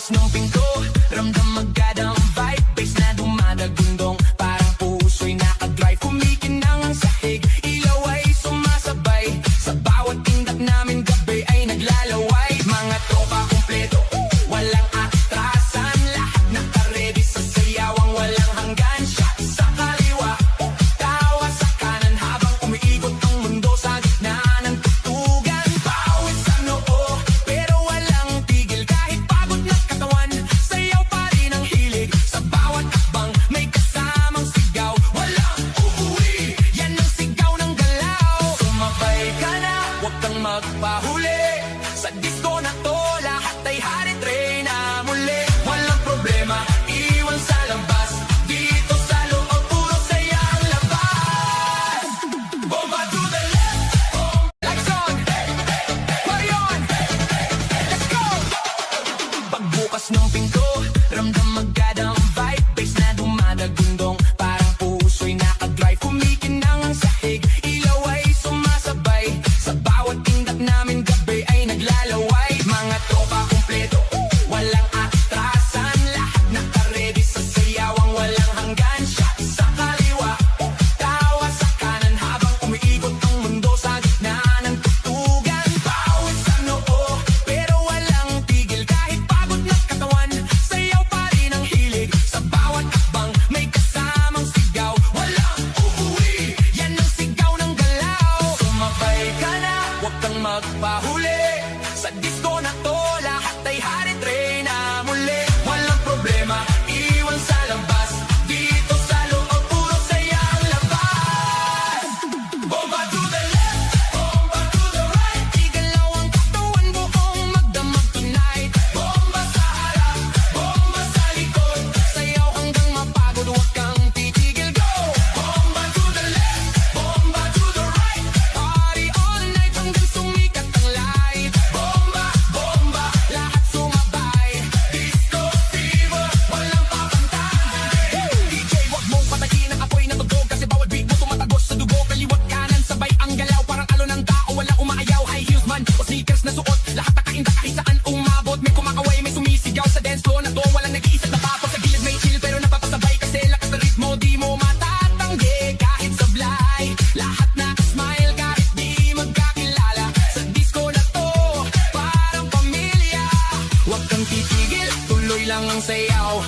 Pagbukas ng pinto, ramdam agad ang vibe. Bass na dumadagundong, parang puso'y nakadrive. Kumikinang ang sahig, ilaw ay sumasabay. Sa bawat tindak namin gabi ay naglalaway. Mga tropa kumpleto, walang atrasan. Lahat nakaredy sa sayawang walang hanggan. Shot sa kaliwa, tawa sa kanan. Habang umiikot ang mundo sa gitna ng tutugan. Bawit sa noo, pero walang tigil. Kahit pagod na katawan, sayaw pa rin ang hilig. Sa bawat akbang, may kasamang sigaw. Walang uuwi, yan ang sigaw ng galaw. Sumabay ka na, huwag kang magpahuli. Sa disco na to, lahat ay hari-tray na muli. Walang problema, iwan sa labas. Dito sa loob, puro saya ang labas. Bomba to the left, lights on, party on, let's go. Pagbukas ng pinto, ramdam agad ang vibe. Bass na dumadagundong, parang puso'y nakadrive. Kumikinang ang sahig, ilaw ay sumasabay. Sa bawat tindak namin gabi ay naglalaway. Mga tropa kumpleto, walang atrasan. Lahat nakaredy sa sayawang walang hanggan. Shot sa kaliwa, tawa sa kanan. Habang umiikot ang mundo sa gitna ng tutugan. Bawit sa noo, pero walang tigil. Kahit pagod na katawan, sayaw pa rin ang hilig. Sa bawat akbang, may kasamang sigaw. Walang uuwi, yan ang sigaw ng galaw. Sumabay ka na, huwag kang magpahuli. Sa disco na to, lahat ay hari-tray na muli. Walang problema, iwan sa labas. Dito sa loob, puro saya ang labas. Bomba to the left, bomba to the right. Igalaw ang katawan, buong magdamag tonight. Bomba sa harap, bomba sa likod. Sayaw hanggang mapagod, huwag kang titigil, go. Bomba to the left, bomba to the right. Party all night hanggang sumikat ang light. Bomba, bomba, lahat sumabay. Disco fever, walang papantay. DJ, wag mong patayin ang apoy na tugtog. Kasi bawat beat mo tumatagos sa dugo. Kaliwat kanan, sabay ang galaw. Parang alo ng tao, walang umaayaw. High heels man o sneakers na suot. Lahat nakainda kahit saan umabot. May kumakaway, may sumisigaw sa dance floor na to. Walang nag-iisa na tapos sa gilid may chill. Pero napapasabay kasi lakas na ritmo. Di mo matatanggi kahit sablay. Lahat nakasmile kahit di magkakilala. Sa disco na to, parang pamilya. Huwag kang titigil, tuloy lang ang sayaw.